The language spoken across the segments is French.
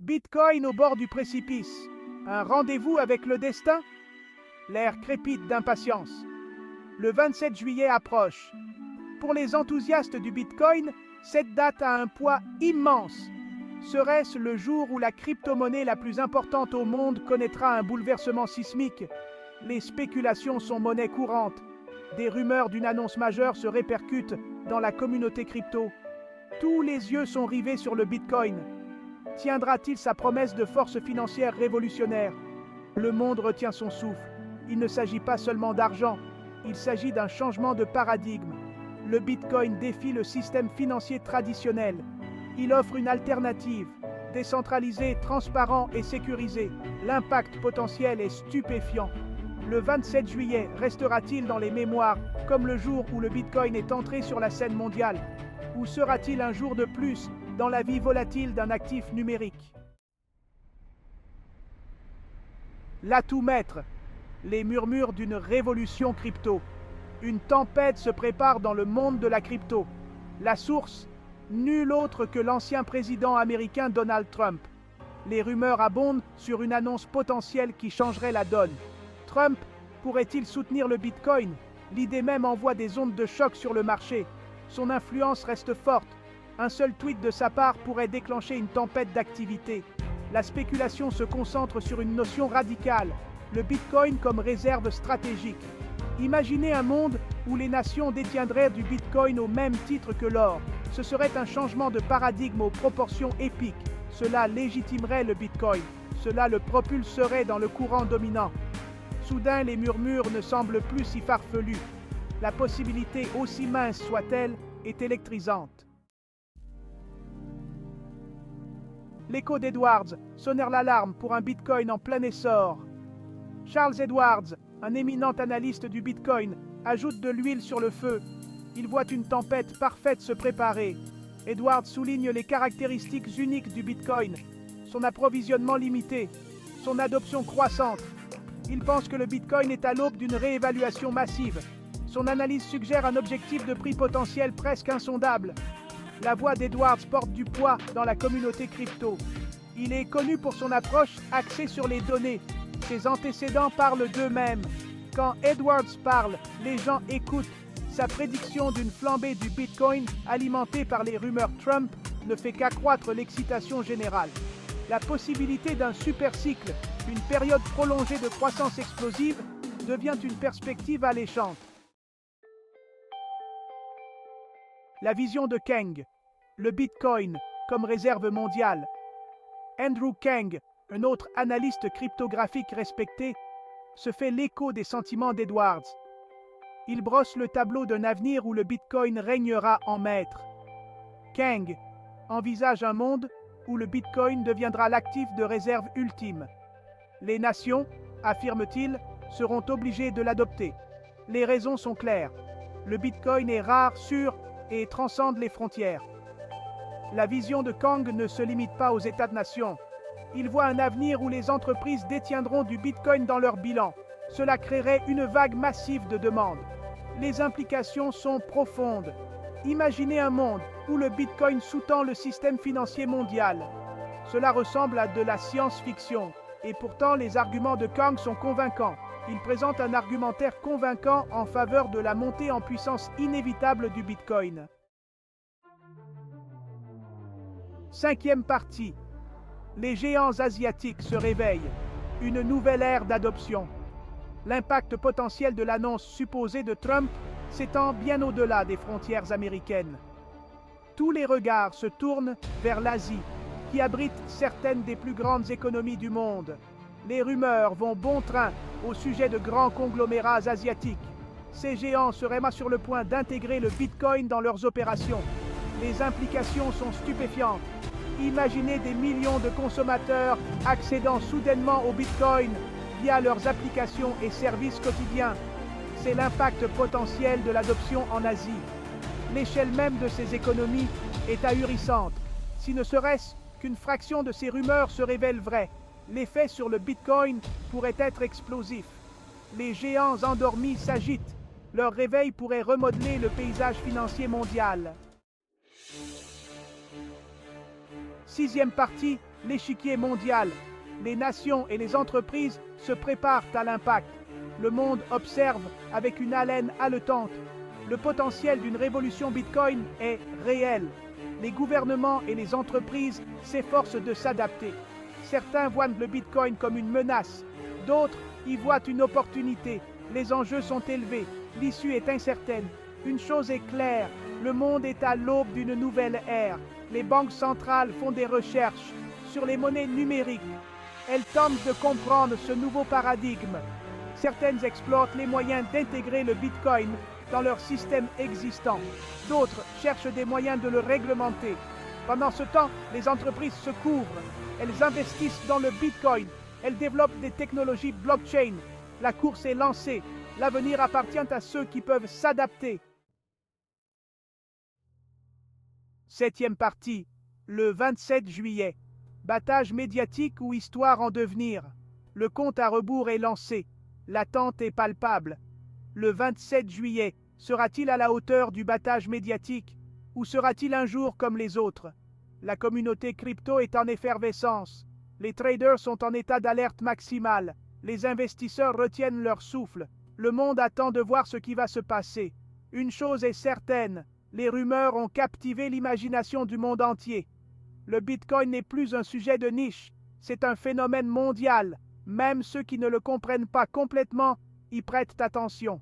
Bitcoin au bord du précipice. Un rendez-vous avec le destin? L'air crépite d'impatience. Le 27 juillet approche. Pour les enthousiastes du Bitcoin, cette date a un poids immense. Serait-ce le jour où la crypto-monnaie la plus importante au monde connaîtra un bouleversement sismique? Les spéculations sont monnaie courante. Des rumeurs d'une annonce majeure se répercutent dans la communauté crypto. Tous les yeux sont rivés sur le Bitcoin. Tiendra-t-il sa promesse de force financière révolutionnaire? Le monde retient son souffle. Il ne s'agit pas seulement d'argent, il s'agit d'un changement de paradigme. Le Bitcoin défie le système financier traditionnel. Il offre une alternative, décentralisée, transparente et sécurisée. L'impact potentiel est stupéfiant. Le 27 juillet restera-t-il dans les mémoires comme le jour où le Bitcoin est entré sur la scène mondiale? Ou sera-t-il un jour de plus dans la vie volatile d'un actif numérique? L'atout maître, les murmures d'une révolution crypto. Une tempête se prépare dans le monde de la crypto. La source, nul autre que l'ancien président américain Donald Trump. Les rumeurs abondent sur une annonce potentielle qui changerait la donne. Trump pourrait-il soutenir le Bitcoin? L'idée même envoie des ondes de choc sur le marché. Son influence reste forte. Un seul tweet de sa part pourrait déclencher une tempête d'activité. La spéculation se concentre sur une notion radicale, le Bitcoin comme réserve stratégique. Imaginez un monde où les nations détiendraient du Bitcoin au même titre que l'or. Ce serait un changement de paradigme aux proportions épiques. Cela légitimerait le Bitcoin. Cela le propulserait dans le courant dominant. Soudain, les murmures ne semblent plus si farfelus. La possibilité, aussi mince soit-elle, est électrisante. L'écho d'Edwards sonnèrent l'alarme pour un Bitcoin en plein essor. Charles Edwards, un éminent analyste du Bitcoin, ajoute de l'huile sur le feu. Il voit une tempête parfaite se préparer. Edwards souligne les caractéristiques uniques du Bitcoin, son approvisionnement limité, son adoption croissante. Il pense que le Bitcoin est à l'aube d'une réévaluation massive. Son analyse suggère un objectif de prix potentiel presque insondable. La voix d'Edwards porte du poids dans la communauté crypto. Il est connu pour son approche axée sur les données. Ses antécédents parlent d'eux-mêmes. Quand Edwards parle, les gens écoutent. Sa prédiction d'une flambée du Bitcoin, alimentée par les rumeurs Trump, ne fait qu'accroître l'excitation générale. La possibilité d'un super cycle, une période prolongée de croissance explosive, devient une perspective alléchante. La vision de Kang, le Bitcoin comme réserve mondiale. Andrew Kang, un autre analyste cryptographique respecté, se fait l'écho des sentiments d'Edwards. Il brosse le tableau d'un avenir où le Bitcoin régnera en maître. Kang envisage un monde où le Bitcoin deviendra l'actif de réserve ultime. Les nations, affirme-t-il, seront obligées de l'adopter. Les raisons sont claires. Le Bitcoin est rare, sûr et transcende les frontières. La vision de Kang ne se limite pas aux États-nations. Il voit un avenir où les entreprises détiendront du Bitcoin dans leur bilan. Cela créerait une vague massive de demandes. Les implications sont profondes. Imaginez un monde où le Bitcoin sous-tend le système financier mondial. Cela ressemble à de la science-fiction. Et pourtant, les arguments de Kang sont convaincants. Il présente un argumentaire convaincant en faveur de la montée en puissance inévitable du Bitcoin. Cinquième partie. Les géants asiatiques se réveillent. Une nouvelle ère d'adoption. L'impact potentiel de l'annonce supposée de Trump s'étend bien au-delà des frontières américaines. Tous les regards se tournent vers l'Asie, qui abrite certaines des plus grandes économies du monde. Les rumeurs vont bon train au sujet de grands conglomérats asiatiques. Ces géants seraient sur le point d'intégrer le Bitcoin dans leurs opérations. Les implications sont stupéfiantes. Imaginez des millions de consommateurs accédant soudainement au Bitcoin via leurs applications et services quotidiens. C'est l'impact potentiel de l'adoption en Asie. L'échelle même de ces économies est ahurissante. Si ne serait-ce qu'une fraction de ces rumeurs se révèle vraie, l'effet sur le Bitcoin pourrait être explosif. Les géants endormis s'agitent. Leur réveil pourrait remodeler le paysage financier mondial. Sixième partie, l'échiquier mondial. Les nations et les entreprises se préparent à l'impact. Le monde observe avec une haleine haletante. Le potentiel d'une révolution Bitcoin est réel. Les gouvernements et les entreprises s'efforcent de s'adapter. Certains voient le Bitcoin comme une menace, d'autres y voient une opportunité. Les enjeux sont élevés, l'issue est incertaine. Une chose est claire, le monde est à l'aube d'une nouvelle ère. Les banques centrales font des recherches sur les monnaies numériques. Elles tentent de comprendre ce nouveau paradigme. Certaines exploitent les moyens d'intégrer le Bitcoin dans leur système existant. D'autres cherchent des moyens de le réglementer. Pendant ce temps, les entreprises se couvrent. Elles investissent dans le Bitcoin. Elles développent des technologies blockchain. La course est lancée. L'avenir appartient à ceux qui peuvent s'adapter. 7e partie, le 27 juillet. Battage médiatique ou histoire en devenir. Le compte à rebours est lancé. L'attente est palpable. Le 27 juillet, sera-t-il à la hauteur du battage médiatique ou sera-t-il un jour comme les autres? La communauté crypto est en effervescence. Les traders sont en état d'alerte maximale. Les investisseurs retiennent leur souffle. Le monde attend de voir ce qui va se passer. Une chose est certaine, les rumeurs ont captivé l'imagination du monde entier. Le Bitcoin n'est plus un sujet de niche, c'est un phénomène mondial. Même ceux qui ne le comprennent pas complètement y prêtent attention.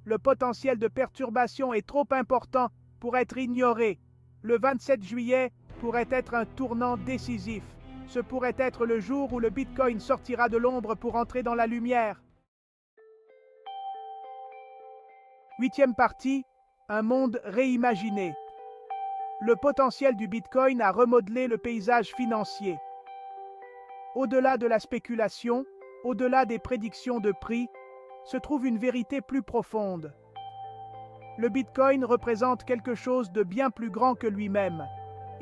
Le potentiel de perturbation est trop important pour être ignoré. Le 27 juillet pourrait être un tournant décisif. Ce pourrait être le jour où le Bitcoin sortira de l'ombre pour entrer dans la lumière. 8e partie, un monde réimaginé. Le potentiel du Bitcoin a remodelé le paysage financier. Au-delà de la spéculation, au-delà des prédictions de prix, se trouve une vérité plus profonde. Le Bitcoin représente quelque chose de bien plus grand que lui-même.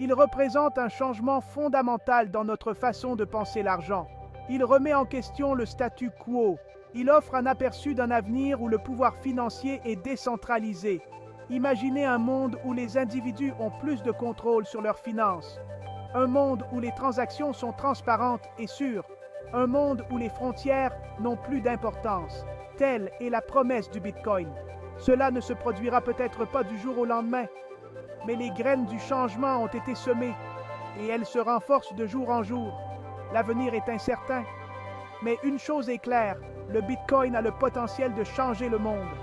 Il représente un changement fondamental dans notre façon de penser l'argent. Il remet en question le statu quo. Il offre un aperçu d'un avenir où le pouvoir financier est décentralisé. Imaginez un monde où les individus ont plus de contrôle sur leurs finances. Un monde où les transactions sont transparentes et sûres. Un monde où les frontières n'ont plus d'importance. Telle est la promesse du Bitcoin. Cela ne se produira peut-être pas du jour au lendemain, mais les graines du changement ont été semées et elles se renforcent de jour en jour. L'avenir est incertain, mais une chose est claire, le Bitcoin a le potentiel de changer le monde.